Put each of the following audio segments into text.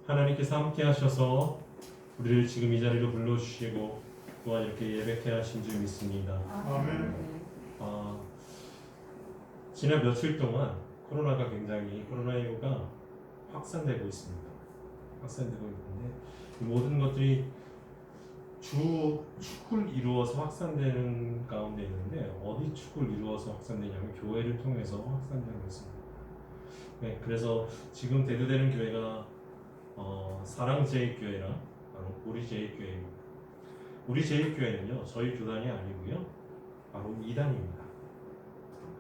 하나님께서 함께 하셔서 우리를 지금 이 자리로 불러주시고 또한 이렇게 예배케 하신 줄 믿습니다. 아멘. 지난 며칠 동안 코로나19가 확산되고 있습니다. 확산되고 있는데 이 모든 것들이 주 축을 이루어서 확산되는 가운데 있는데 어디 축을 이루어서 확산되냐면 교회를 통해서 확산되고 있습니다. 네, 그래서 지금 대두되는 교회가 사랑제일교회랑 바로 우리 제일교회입니다. 우리 제일교회는요 저희 교단이 아니고요 바로 이단입니다.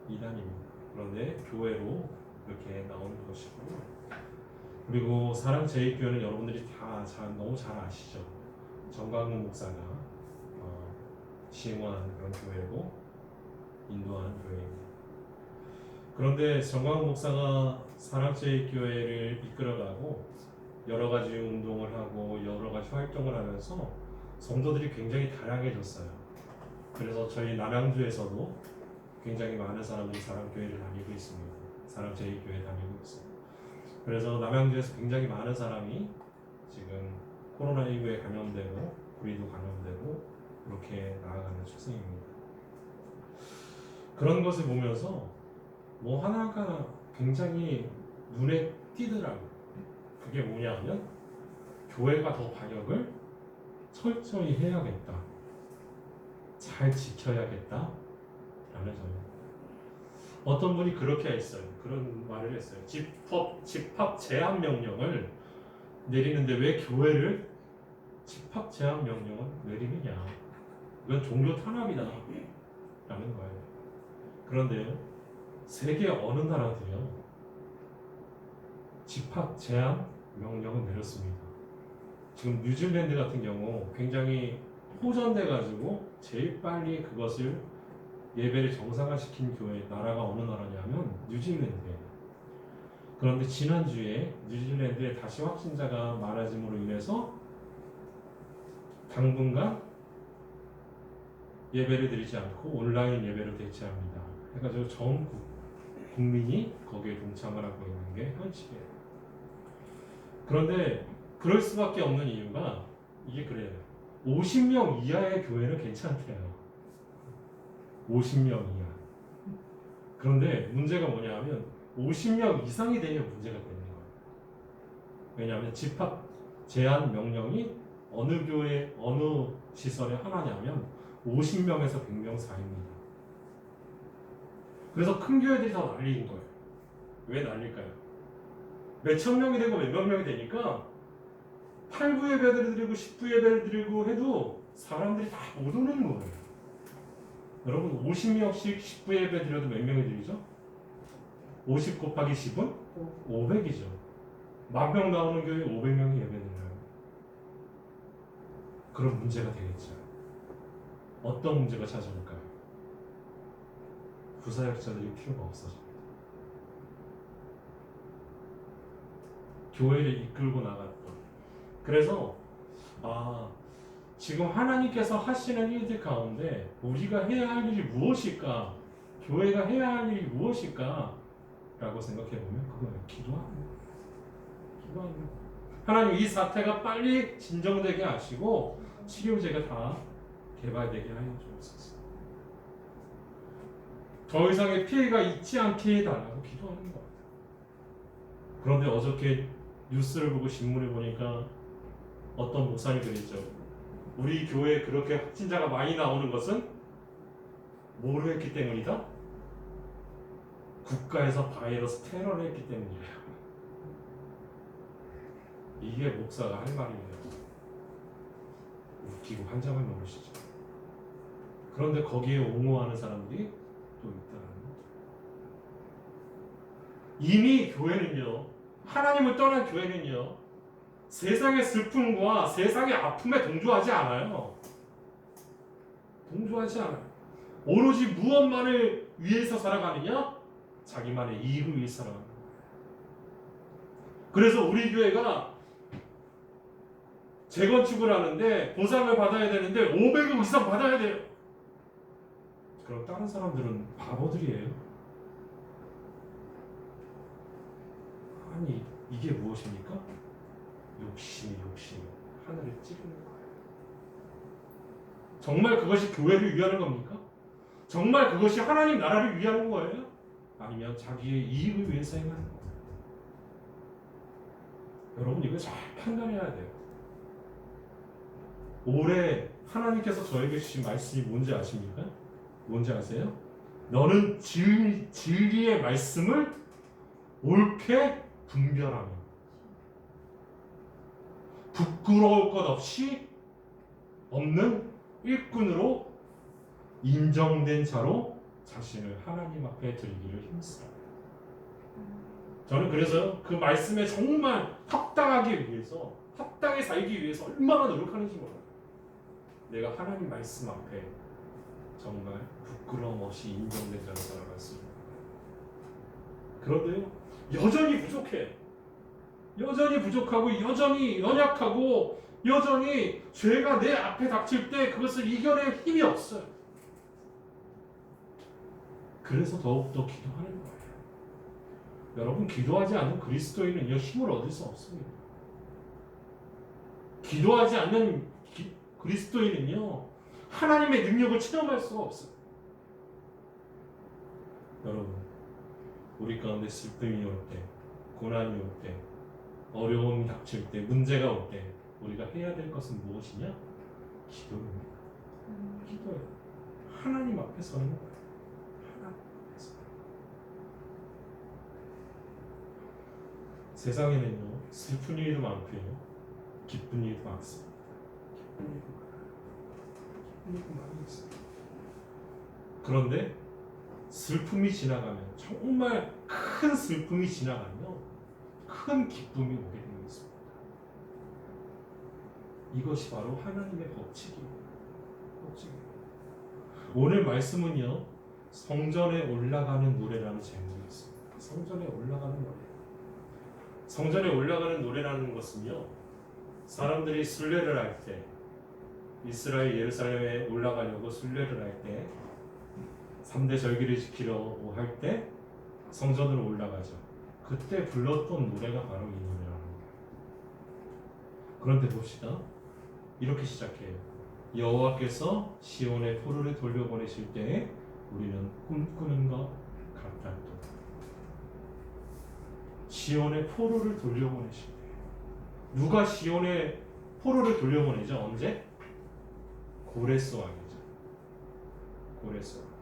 이단입니다. 그런데 교회로 이렇게 나오는 것이고, 그리고 사랑제일교회는 여러분들이 다 너무 잘 아시죠. 정광훈 목사가 시행한 그런 교회고 인도하는 교회입니다. 그런데 정광훈 목사가 사랑제일교회를 이끌어가고 여러 가지 운동을 하고 여러 가지 활동을 하면서 성도들이 굉장히 다양해졌어요. 그래서 저희 남양주에서도 굉장히 많은 사람들이 사랑교회를 다니고 있습니다. 사랑제일교회 다니고 있습니다. 그래서 남양주에서 굉장히 많은 사람이 지금 코로나19에 감염되고 우리도 감염되고 그렇게 나아가는 추세입니다. 그런 것을 보면서 뭐 하나가 굉장히 눈에 띄더라고요. 그게 뭐냐면 교회가 더 방역을 철저히 해야겠다, 잘 지켜야겠다 라는 점입니다. 어떤 분이 그렇게 했어요. 그런 말을 했어요. 집합 제한 명령을 내리는데 왜 교회를 집합 제한 명령을 내리느냐, 이건 종교 탄압이다 라는 거예요. 그런데요 세계 어느 나라도요 집합 제한 명령을 내렸습니다. 지금 뉴질랜드 같은 경우 굉장히 호전돼 가지고 제일 빨리 그것을 예배를 정상화시킨 교회 나라가 어느 나라냐면 뉴질랜드예요. 그런데 지난주에 뉴질랜드에 다시 확진자가 많아짐으로 인해서 당분간 예배를 드리지 않고 온라인 예배로 대체합니다. 해가지고 전 국민이 거기에 동참을 하고 있는 게 현실이에요. 그런데 그럴 수밖에 없는 이유가 이게 그래요. 50명 이하의 교회는 괜찮대요. 50명 이하. 그런데 문제가 뭐냐면 50명 이상이 되면 문제가 되는 거예요. 왜냐하면 집합 제한 명령이 어느 교회, 어느 시설에 하나냐면 50명에서 100명 사이입니다. 그래서 큰 교회들이 다 난리인 거예요. 왜 난릴까요? 몇천 명이 되고 몇백 명이 되니까 8부 예배를 드리고 10부 예배를 드리고 해도 사람들이 다 못 오는 거예요. 여러분 50명씩 10부 예배 드려도 몇 명이 드리죠? 50 곱하기 10은 500이죠. 10,000명 나오는 교회에 500명이 예배 드려요. 그런 문제가 되겠죠. 어떤 문제가 찾아올까요? 부사역자들이 필요가 없어집니다. 교회를 이끌고 나갔던. 그래서 지금 하나님께서 하시는 일들 가운데 우리가 해야 할 일이 무엇일까? 교회가 해야 할 일이 무엇일까? 라고 생각해 보면 그거예요. 기도하는 거예요. 하나님 이 사태가 빨리 진정되게 하시고 치료제가 다 개발되게 하여 주옵소서. 더 이상의 피해가 있지 않게 해달라고 기도하는 거예요. 그런데 어저께 뉴스를 보고 신문을 보니까 어떤 목사님이 그랬죠. 우리 교회에 그렇게 확진자가 많이 나오는 것은 뭐를 했기 때문이다? 국가에서 바이러스 테러를 했기 때문이에요. 이게 목사가 할 말이에요. 웃기고 환장을 모르시죠. 그런데 거기에 옹호하는 사람들이 또 있다는 거죠. 이미 교회는요, 하나님을 떠난 교회는요, 세상의 슬픔과 세상의 아픔에 동조하지 않아요. 동조하지 않아요. 오로지 무엇만을 위해서 살아가느냐? 자기만의 이익을 위해서 살아가는 거예요. 그래서 우리 교회가 재건축을 하는데 보상을 받아야 되는데 500억 이상 받아야 돼요. 그럼 다른 사람들은 바보들이에요. 아니 이게 무엇입니까? 욕심이 하늘을 찌르는 거예요. 정말 그것이 교회를 위하는 겁니까? 정말 그것이 하나님 나라를 위하는 거예요? 아니면 자기의 이익을 위해서 행하는 거예요? 여러분 이거 잘 판단해야 돼요. 올해 하나님께서 저에게 주신 말씀이 뭔지 아십니까? 뭔지 아세요? 너는 진리의 말씀을 옳게 분별하며 부끄러울 것 없이 없는 일꾼으로 인정된 자로 자신을 하나님 앞에 드리기를 힘쓰라. 저는 그래서 그 말씀에 정말 합당하기 위해서, 합당히 살기 위해서 얼마나 노력하는지 몰라요. 내가 하나님 말씀 앞에 정말 부끄러움 없이 인정된 자로 살아갈 수 있는 거예요. 그런데요, 여전히 부족해. 여전히 부족하고, 여전히 연약하고, 여전히 죄가 내 앞에 닥칠 때 그것을 이겨낼 힘이 없어요. 그래서 더욱더 기도하는 거예요. 여러분, 기도하지 않는 그리스도인은요, 힘을 얻을 수 없습니다. 기도하지 않는 그리스도인은요, 하나님의 능력을 체험할 수가 없어요. 여러분, 우리 가운데 슬픔이 올 때, 고난이 올 때, 어려움이 닥칠 때, 문제가 올 때 우리가 해야 될 것은 무엇이냐? 기도입니다. 기도예요. 하나님 앞에 서는 거예요. 하나님 앞에. 세상에는요, 슬픈 일도 많고요, 기쁜 일도 많습니다. 기쁜 일도 많이 있습니다. 그런데 슬픔이 지나가면, 정말 큰 슬픔이 지나가면 큰 기쁨이 오게 되는 것입니다. 이것이 바로 하나님의 법칙입니다. 오늘 말씀은요, 성전에 올라가는 노래라는 제목이 있습니다. 성전에 올라가는 노래. 성전에 올라가는 노래라는 것은요, 사람들이 순례를 할 때, 이스라엘 예루살렘에 올라가려고 순례를 할 때, 3대 절기를 지키려고 할 때 성전으로 올라가죠. 그때 불렀던 노래가 바로 이 노래라는 거예요. 그런데 봅시다. 이렇게 시작해요. 여호와께서 시온의 포로를 돌려보내실 때에 우리는 꿈꾸는 것 같았다. 시온의 포로를 돌려보내실 때, 누가 시온의 포로를 돌려보내죠? 언제? 고레스 왕이죠. 고레스 왕.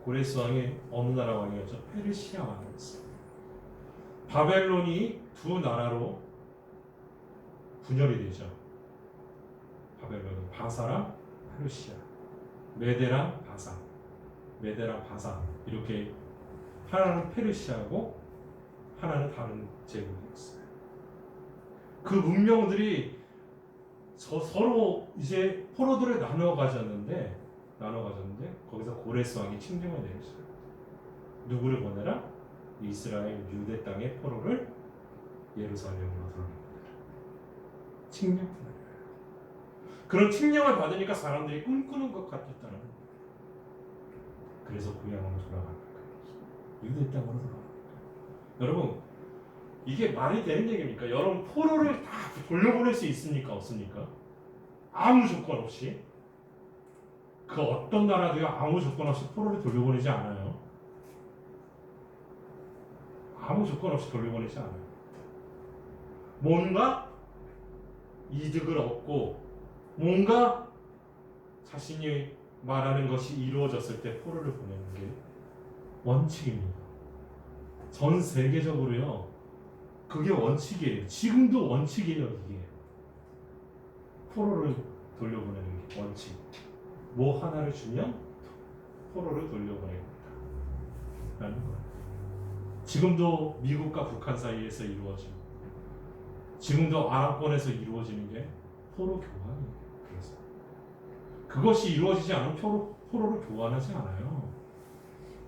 고레스 왕이 어느 나라 왕이었죠? 페르시아 왕이었어요. 바벨론이 두 나라로 분열이 되죠. 바벨론은 바사랑 페르시아, 메데랑 바사, 메데랑 바사, 이렇게 하나는 페르시아고 하나는 다른 제국이었어요. 그 문명들이 서로 이제 포로들을 나눠 가졌는데 거기서 고레스 왕이 칙령을 내렸어요. 누구를 보내라? 이스라엘 유대 땅의 포로를 예루살렘으로 돌립니다. 칙령을 내려요. 그런 칙령을 받으니까 사람들이 꿈꾸는 것 같았다는 거예요. 그래서 고향으로 돌아가는 거예요. 유대 땅으로 돌아가는 거예요. 여러분, 이게 말이 되는 얘기입니까? 여러분, 포로를 다 돌려보낼 수 있습니까? 없습니까? 아무 조건 없이. 그 어떤 나라도요, 아무 조건 없이 포로를 돌려보내지 않아요. 아무 조건 없이 돌려보내지 않아요. 뭔가 이득을 얻고 뭔가 자신이 말하는 것이 이루어졌을 때 포로를 보내는 게 원칙입니다. 전 세계적으로요, 그게 원칙이에요. 지금도 원칙이에요. 이게 포로를 돌려보내는 게 원칙. 뭐 하나를 주면 포로를 돌려보냅니다 라는 거예요. 지금도 미국과 북한 사이에서 이루어지고, 지금도 아랍권에서 이루어지는 게 포로 교환이에요. 그래서 그것이 이루어지지 않은 포로를 교환하지 않아요.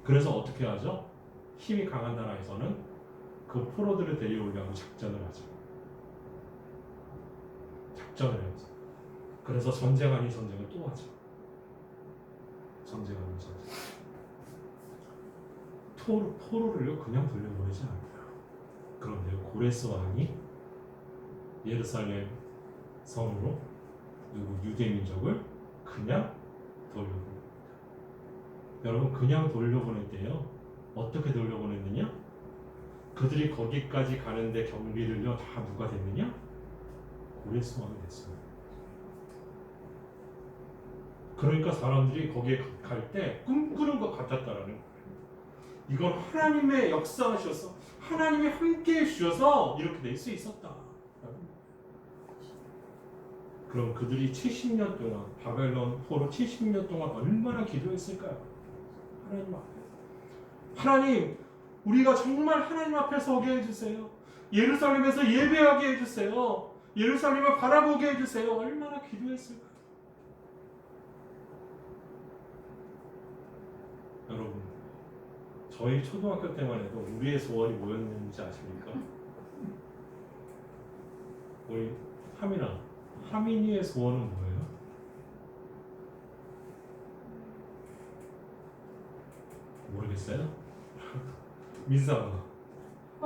그래서 어떻게 하죠? 힘이 강한 나라에서는 그 포로들을 데려오려고 작전을 하죠. 작전을 해서. 그래서 전쟁 아닌 전쟁을 또 하죠. 전쟁 아닌 전쟁. 포로를요, 그냥 돌려보내지 않아요. 그런데요, 고레스 왕이 예루살렘 성으로 누구 유대 민족을 그냥 돌려보냅니다. 여러분 그냥 돌려보냈대요. 어떻게 돌려보냈느냐? 그들이 거기까지 가는데 경비를요 다 누가 됐느냐? 고레스왕이 됐어요. 그러니까 사람들이 거기에 갈 때 꿈꾸는 것 같았다라는 거예요. 이건 하나님의 역사하셔서 하나님이 함께 해주셔서 이렇게 될 수 있었다. 그럼 그들이 70년 동안 바벨론 포로 70년 동안 얼마나 기도했을까요? 하나님 앞에. 하나님, 우리가 정말 하나님 앞에 서게 해주세요. 예루살렘에서 예배하게 해주세요. 예루살렘을 바라보게 해주세요. 얼마나 기도했을까요? 여러분, 저희 초등학교 때만 해도 우리의 소원이 뭐였는지 아십니까? 우리 하민이의 소원은 뭐예요? 모르겠어요?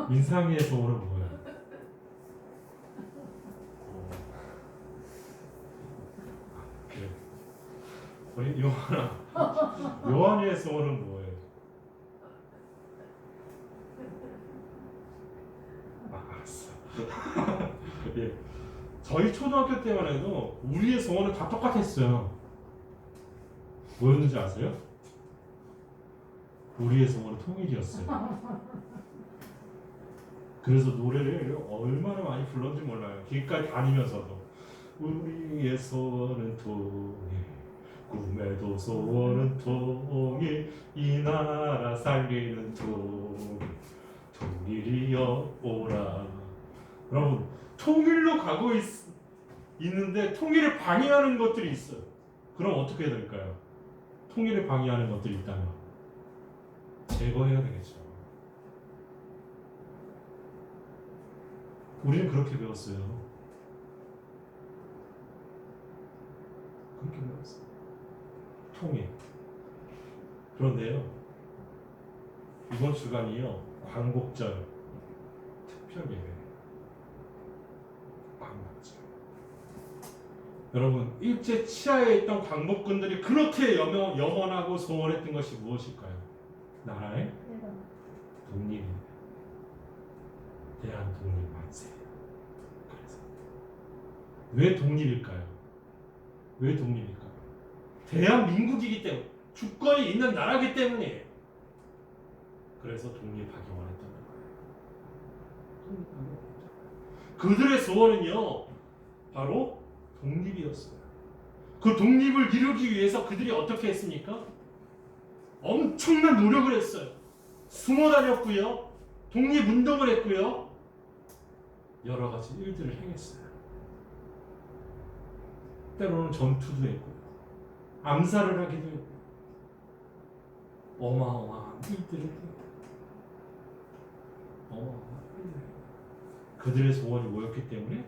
민상이의 소원은 뭐예요? 그래. 우리 요한이의 소원은 뭐예요? 알았어. 예. 저희 초등학교 때만 해도 우리의 소원은 다 똑같았어요. 뭐였는지 아세요? 우리의 소원은 통일이었어요. 그래서 노래를 얼마나 많이 불렀는지 몰라요. 길까지 다니면서도 우리의 소원은 통일, 꿈에도 소원은 통일, 이 나라 살리는 통일이여 오라. 여러분 통일로 가고 있는데 통일을 방해하는 것들이 있어요. 그럼 어떻게 해야 될까요? 통일을 방해하는 것들이 있다면 제거해야 되겠죠. 우리는 그렇게 배웠어요. 그렇게 배웠어요. 통일. 그런데요, 이번 주간이요 광복절 특별 예배. 광복절. 여러분 일제 치하에 있던 광복군들이 그렇게 염원하고 소원했던 것이 무엇일까요? 나라의 독립입니다. 대한 독립 만세. 그래서 왜 독립일까요? 왜 독립일까요? 대한민국이기 때문에, 주권이 있는 나라기 때문이에요. 그래서 독립하기 원했던 거예요. 그들의 소원은요 바로 독립이었어요. 그 독립을 이루기 위해서 그들이 어떻게 했습니까? 엄청난 노력을 했어요. 숨어 다녔고요, 독립운동을 했고요, 여러 가지 일들을 행했어요. 때로는 전투도 했고요, 암살을 하기도 했고요, 어마어마한 일들을 했고요. 그들의 소원이 뭐였기 때문에?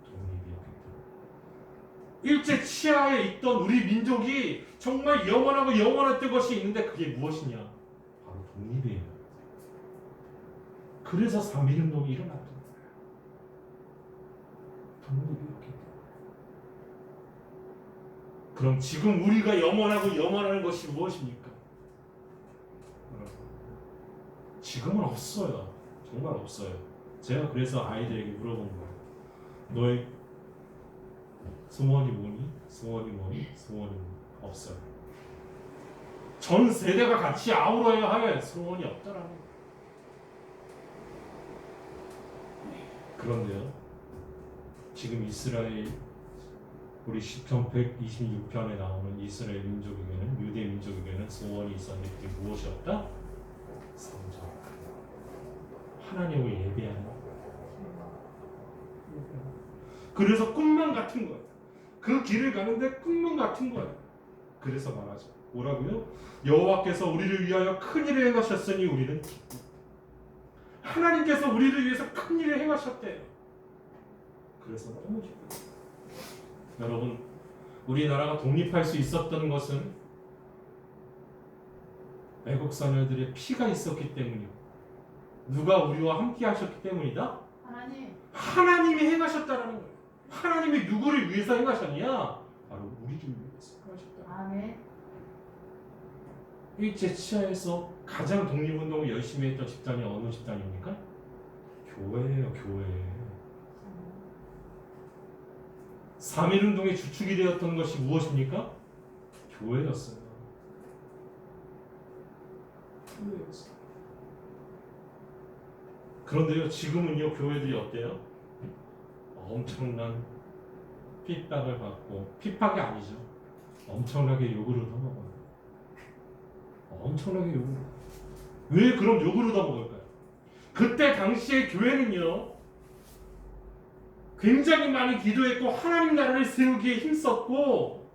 독립이었기 때문에. 일제 치하에 있던 우리 민족이 정말 영원하고 영원했던 것이 있는데 그게 무엇이냐? 바로 독립이에요. 그래서 3.1운동이 일어났던 거예요. 독립이었기 때문에. 그럼 지금 우리가 영원하고 영원한 것이 무엇입니까? 지금은 없어요. 정말 없어요. 제가 그래서 아이들에게 물어본 거예요. 너의 소원이 뭐니? 소원이 뭐니? 소원이 뭐니? 없어요. 전 세대가 같이 아우러야 할 소원이 없다라는 거예요. 그런데요, 지금 이스라엘, 우리 시편 126편에 나오는 이스라엘 민족에게는, 유대 민족에게는 소원이 있었는데 그게 무엇이 없다? 성전. 하나님을 예배하는 거예요. 그래서 꿈만 같은 거예요. 그 길을 가는데 꿈만 같은 거예요. 그래서 말하죠. 뭐라고요? 여호와께서 우리를 위하여 큰 일을 행하셨으니 우리는 기쁘. 하나님께서 우리를 위해서 큰 일을 행하셨대요. 그래서 너무 기뻐요. 여러분, 우리나라가 독립할 수 있었던 것은 애국 사녀들의 피가 있었기 때문이고, 누가 우리와 함께 하셨기 때문이다? 하나님이 행하셨다는 거예요. 하나님이 누구를 위해서 행하셨냐? 바로 우리를 위해서 행하셨다. 아멘. 이 제치하에서 가장 독립운동을 열심히 했던 집단이 어느 집단입니까? 교회예요, 교회. 3.1운동의 주축이 되었던 것이 무엇입니까? 교회였어요. 교회였어요. 그런데요, 지금은요, 교회들이 어때요? 엄청난 핍박을 받고, 핍박이 아니죠. 엄청나게 욕을 얻어먹어요. 엄청나게 욕을. 왜 그럼 욕을 얻어먹을까요? 그때 당시에 교회는요, 굉장히 많이 기도했고 하나님 나라를 세우기에 힘썼고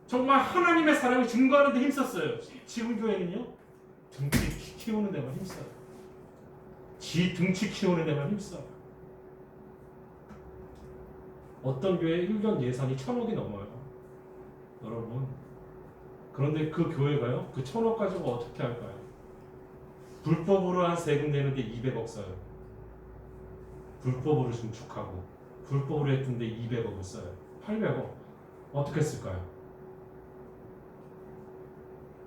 정말 하나님의 사랑을 증거하는 데 힘썼어요. 지금 교회는요, 등치 키우는 데만 힘써요. 지 등치 키우는 데만 힘써요. 어떤 교회 1년 예산이 1,000억이 넘어요. 여러분. 그런데 그 교회가요, 그 1,000억 가지고 어떻게 할까요? 불법으로 한 세금 내는데 200억 써요. 불법으로 증축하고 불법으로 했던데 200억을 써요. 800억. 어떻게 쓸까요?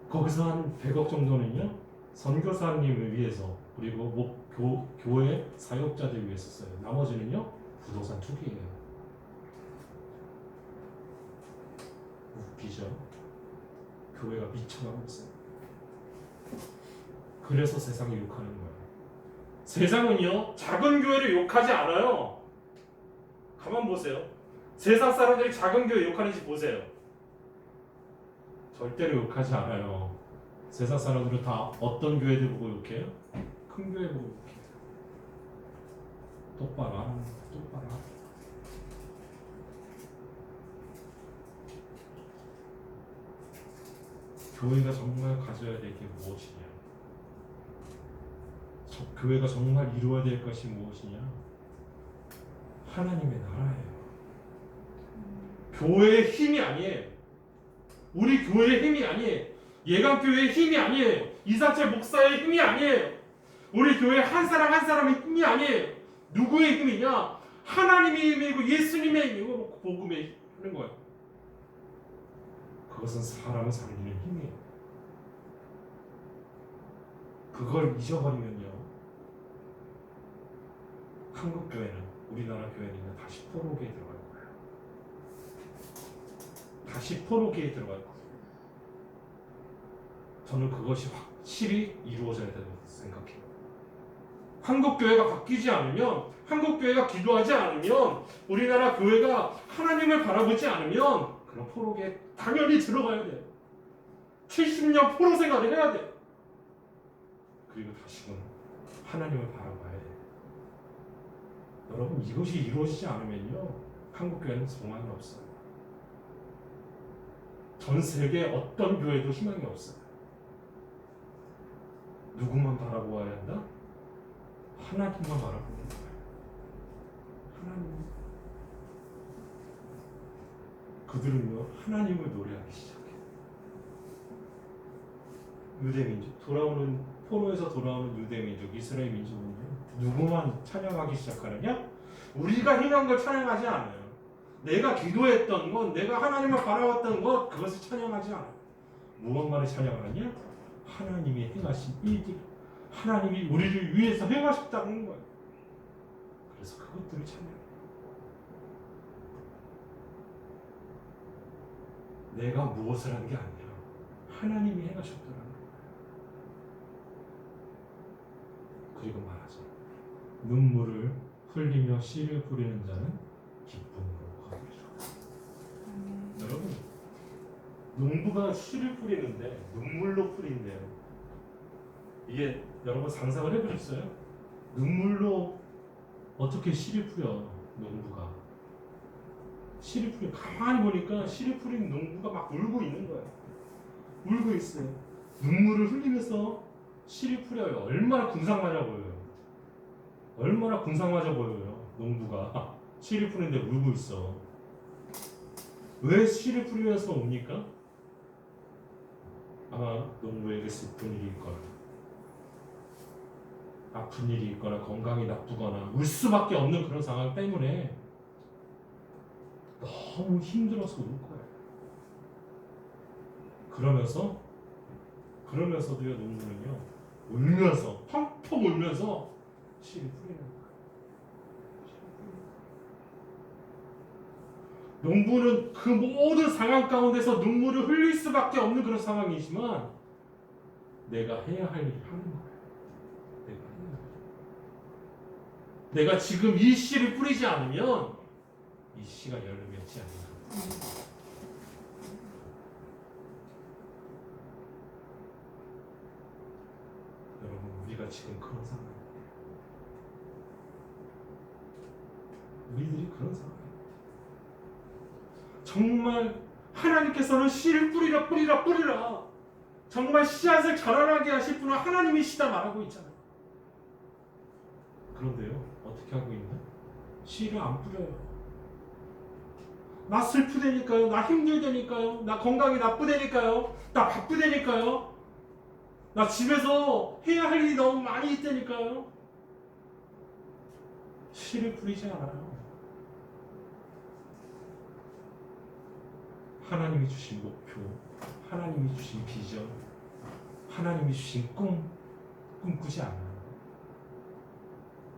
거기서 한 100억 정도는요, 선교사님을 위해서 그리고 교회 사역자들 위해서 써요. 나머지는요, 부동산 투기예요. 웃기죠? 교회가 미쳐가고 있어요. 그래서 세상이 욕하는 거예요. 세상은요, 작은 교회를 욕하지 않아요. 가만 보세요. 세상 사람들이 작은 교회 욕하는지 보세요. 절대로 욕하지 않아요. 세상 사람들은 다 어떤 교회들 보고 욕해요? 큰 교회 보고 욕해요. 똑바로 하는 거예요. 똑바로 하는 거예요. 교회가 정말 가져야 될 게 무엇이냐? 교회가 정말 이루어야 될 것이 무엇이냐? 하나님의 나라예요. 교회의 힘이 아니에요. 우리 교회의 힘이 아니에요. 예강교회의 힘이 아니에요. 이사철 목사의 힘이 아니에요. 우리 교회 한 사람 한 사람의 힘이 아니에요. 누구의 힘이냐? 하나님의 힘이고 예수님의 힘이고 복음의 힘인 거예요. 그것은 사람을 살리는 힘이에요. 그걸 잊어버리면요, 한국 교회는, 우리나라 교회는 다시 포로기에 들어갈 거예요. 다시 포로기에 들어갈 거예요. 저는 그것이 확실히 이루어져야 된다고 생각해요. 한국 교회가 바뀌지 않으면, 한국 교회가 기도하지 않으면, 우리나라 교회가 하나님을 바라보지 않으면 그런 포로기에 당연히 들어가야 돼요. 70년 포로 생활을 해야 돼요. 그리고 다시금 하나님을 바라봐야 돼요. 여러분, 이것이 이루어지지 않으면요, 한국 교회는 소망이 없어요. 전 세계 어떤 교회도 희망이 없어요. 누구만 바라보아야 한다? 하나님만 바라보는 거예요. 하나님. 그들은요, 하나님을 노래하기 시작해요. 유대민족, 포로에서 돌아오는 유대민족, 이스라엘 민족은요, 누구만 찬양하기 시작하느냐? 우리가 행한 걸 찬양하지 않아요. 내가 기도했던 것, 내가 하나님을 바라봤던 것, 그것을 찬양하지 않아요. 무엇만을 찬양하느냐? 하나님이 행하신 일들, 하나님이 우리를 위해서 행하셨다는 거예요. 그래서 그것들을 찬양해요. 내가 무엇을 한 게 아니라 하나님이 행하셨더라는 거예요. 그리고 말하죠. 눈물을 흘리며 씨를 뿌리는 자는 기쁨으로 거두리라. 여러분, 농부가 씨를 뿌리는데 눈물로 뿌린대요. 이게 여러분 상상을 해보셨어요? 눈물로 어떻게 씨를 뿌려, 농부가? 씨를 뿌려, 가만히 보니까 씨를 뿌린 농부가 막 울고 있는 거예요. 울고 있어요. 눈물을 흘리면서 씨를 뿌려요. 얼마나 군상맞아 보여요. 얼마나 군상맞아 보여요. 농부가 씨를 뿌리는데 울고 있어. 왜 씨를 뿌리면서 웁니까? 아마 농부에게 슬픈 일일 거예요. 아픈 일이 있거나 건강이 나쁘거나 울 수밖에 없는 그런 상황 때문에 너무 힘들어서 울 거예요. 그러면서도요, 농부는요, 울면서 펑펑 울면서 씨를 뿌리는 거예요. 농부는 그 모든 상황 가운데서 눈물을 흘릴 수밖에 없는 그런 상황이지만 내가 해야 할 일을 하는 거예요. 내가 지금 이 씨를 뿌리지 않으면 이 씨가 열을 맺지 않는다. 여러분, 우리가 지금 그런 상황이에요. 우리들이 그런 상황이에요. 정말 하나님께서는 씨를 뿌리라 뿌리라 뿌리라, 정말 씨앗을 자라나게 하실 분은 하나님이시다 말하고 있잖아요. 그런데요, 어떻게 하고 있나? 씨를 안 뿌려요. 나 슬프다니까요, 나 힘들다니까요, 나 건강이 나쁘다니까요, 나 바쁘다니까요, 나 집에서 해야 할 일이 너무 많이 있다니까요. 씨를 뿌리지 않아요. 하나님이 주신 목표, 하나님이 주신 비전, 하나님이 주신 꿈꾸지 않아요.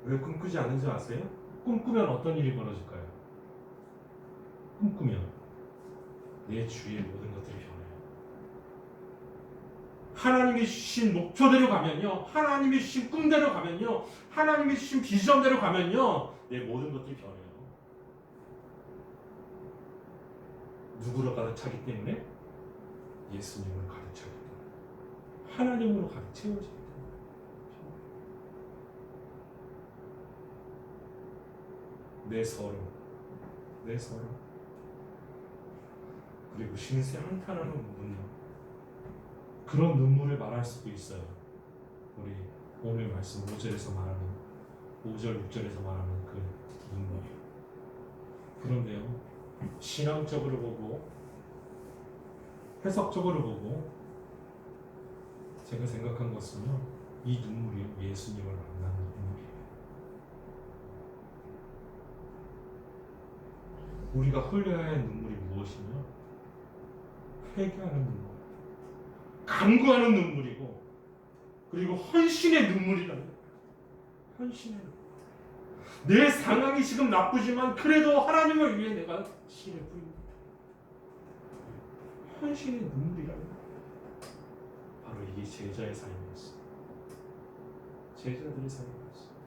왜 꿈꾸지 않는지 아세요? 꿈꾸면 어떤 일이 벌어질까요? 꿈꾸면 내 주위의 모든 것들이 변해요. 하나님이 주신 목표대로 가면요, 하나님이 주신 꿈대로 가면요, 하나님이 주신 비전대로 가면요, 내 모든 것들이 변해요. 누구로 가득 차기 때문에? 예수님으로 가득 차기 때문에, 하나님으로 가득 채워지기 때문에. 내 서름, 그리고 신세 한탄하는 눈물, 그런 눈물을 말할 수도 있어요. 우리 오늘 말씀 5절에서 말하는, 5절 6절에서 말하는 그 눈물이요. 그런데요, 신앙적으로 보고 해석적으로 보고 제가 생각한 것은요, 이 눈물이 예수님을 만나는 눈물이에요. 우리가 흘려야 할 눈물이 무엇이냐? 회개하는 눈물, 간구하는 눈물이고, 그리고 헌신의 눈물이라는 거예요. 헌신의 눈물. 내 상황이 지금 나쁘지만 그래도 하나님을 위해 내가 씨를 뿌립니다. 헌신의 눈물이라는 거예요. 바로 이게 제자의 삶이었어요. 제자들의 삶이었어요.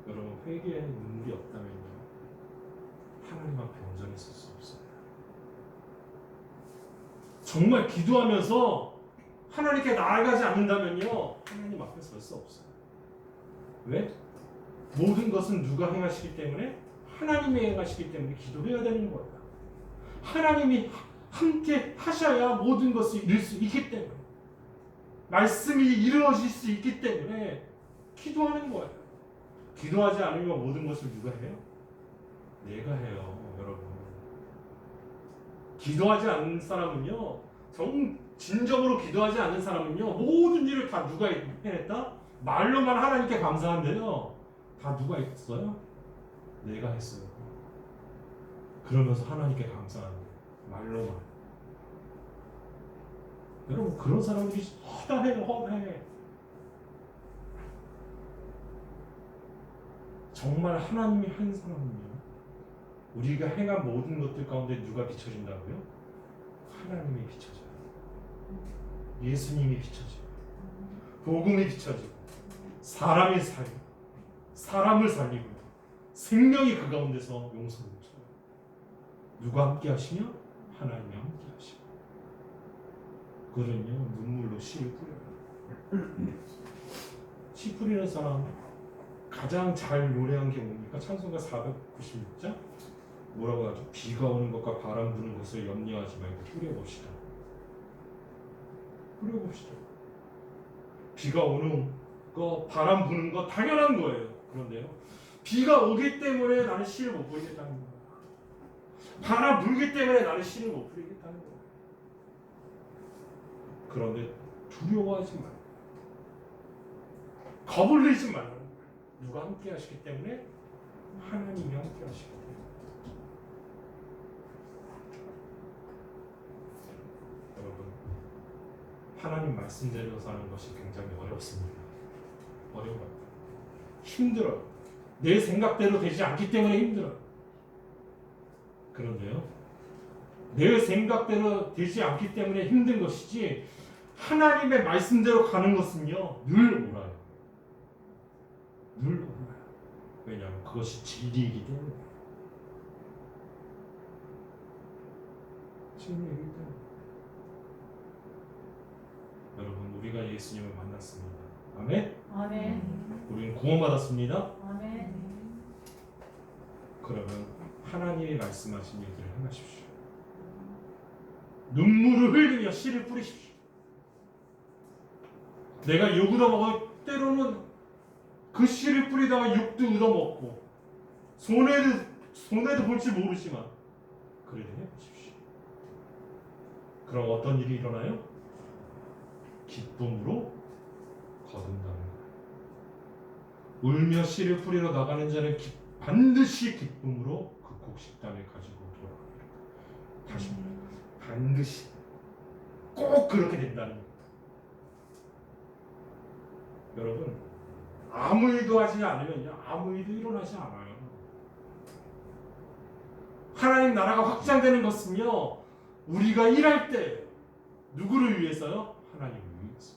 여러분, 회개의 눈물이 없다면요, 하나님 앞에 온전히 설 수 없어요. 정말 기도하면서 하나님께 나아가지 않는다면요, 하나님 앞에 설 수 없어요. 왜? 모든 것은 누가 행하시기 때문에? 하나님이 행하시기 때문에 기도해야 되는 거예요. 하나님이 함께 하셔야 모든 것을 이룰 수 있기 때문에, 말씀이 이루어질 수 있기 때문에 기도하는 거예요. 기도하지 않으면 모든 것을 누가 해요? 내가 해요, 여러분. 기도하지 않는 사람은요, 진정으로 기도하지 않는 사람은요, 모든 일을 다 누가 해냈다? 말로만 하나님께 감사한데요, 다 누가 했어요? 내가 했어요. 그러면서 하나님께 감사하는 말로만. 여러분, 그런 사람들이 허다해. 정말 하나님이 한 사람은요, 우리가 행한 모든 것들 가운데 누가 비춰진다고요? 하나님이 비춰져요. 예수님이 비춰져요. 복음이 비춰지고, 사람이 살고, 사람을 살리고, 생명이 그 가운데서 용서를 줘요. 누가 함께 하시며? 하나님이 함께 하시고. 그거는요, 눈물로 씨를 뿌려요. 씨 뿌리는 사람 가장 잘 노래한 게 뭡니까? 찬송가 496장? 뭐라고 하죠? 비가 오는 것과 바람 부는 것을 염려하지 말고 뿌려봅시다. 비가 오는 거, 바람 부는 거 당연한 거예요. 그런데요, 비가 오기 때문에 나는 씨를 못 뿌리겠다는 거예요. 바람 불기 때문에 나는 씨를 못 뿌리겠다는 거예요. 그런데 두려워하지 말고, 겁을 내지 말라는 거예요. 누가 함께 하시기 때문에? 하나님이 함께 하시기 때문에. 여러분, 하나님 말씀대로 사는 것이 굉장히 어렵습니다. 어려워요. 힘들어요. 내 생각대로 되지 않기 때문에 힘들어요. 그런데요, 내 생각대로 되지 않기 때문에 힘든 것이지, 하나님의 말씀대로 가는 것은요 늘 옳아요. 늘 옳아요. 왜냐하면 그것이 진리이기 때문에. 진리이기 때문에. 여러분, 우리가 예수님을 만났습니다. 아멘? 아멘. 우리는 구원받았습니다. 아멘. 그러면 하나님이 말씀하신 일들을 행하십시오. 눈물을 흘리며 씨를 뿌리십시오. 내가 욕 얻어먹어 때로는 그 씨를 뿌리다가 욕도 얻어먹고 손해도 볼지 모르지만 그래도 해보십시오. 그럼 어떤 일이 일어나요? 기쁨으로 거둔다는 거예요. 울며 씨를 뿌리러 나가는 자는 반드시 기쁨으로 그 곡식단을 가지고 돌아갑니다. 다시 반드시 꼭 그렇게 된다는 거예요. 여러분, 아무 일도 하지 않으면요 아무 일도 일어나지 않아요. 하나님 나라가 확장되는 것은요 우리가 일할 때 누구를 위해서요? 하나님을 위해서.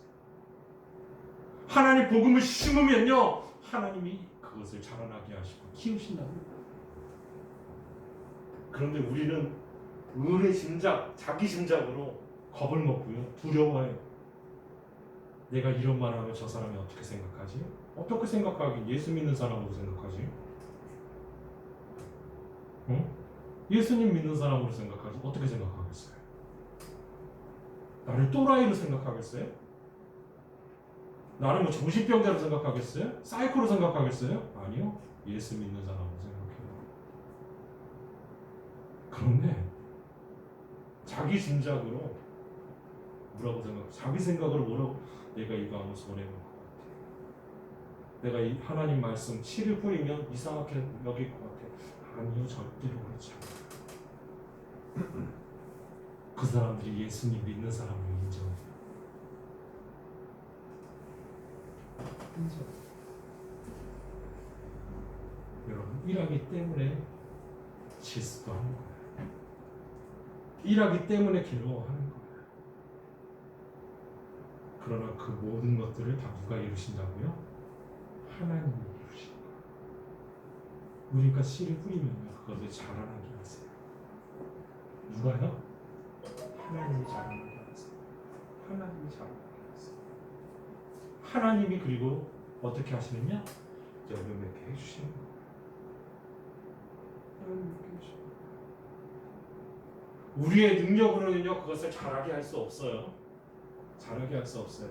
하나님 복음을 심으면요 하나님이 그것을 자라나게 하시고 키우신다는 거예요. 그런데 우리는 의의 짐작, 자기 짐작으로 겁을 먹고요 두려워해요. 내가 이런 말 하면 저 사람이 어떻게 생각하지? 어떻게 생각하긴 예수 믿는 사람으로 생각하지? 응? 예수님 믿는 사람으로 생각하지? 어떻게 생각하겠어요? 나를 또라이로 생각하겠어요? 나를 뭐 정신병자로 생각하겠어요? 사이코로 생각하겠어요? 아니요. 예수 믿는 사람으로 생각해요. 그런데 자기 짐작으로 뭐라고 생각해? 자기 생각으로 뭐라고? 내가 이거 하면 손해볼 것 같아. 내가 이 하나님 말씀 씨를 뿌리면 이상하게 여길 것 같아. 아니요, 절대로 그렇지 않아요. 그 사람들이 예수님 믿는 사람을 인정해요. 여러분, 일하기 때문에 실수도 하는 거예요. 일하기 때문에 괴로워하는 거예요. 그러나 그 모든 것들을 다 누가 이루신다고요? 하나님이 이루신 거예요. 우리가 씨를 뿌리면요 그것을 자라나게 하세요. 누가요? 하나님이 자라나게 하세요. 하나님이 자라나게 하세요. 하나님이 그리고 어떻게 하시느냐? 열매맺게 해주시는 거예요. 열매맺게 해주시는 거예요. 우리의 능력으로는요 그것을 잘하게 할 수 없어요. 잘하게 할 수 없어요.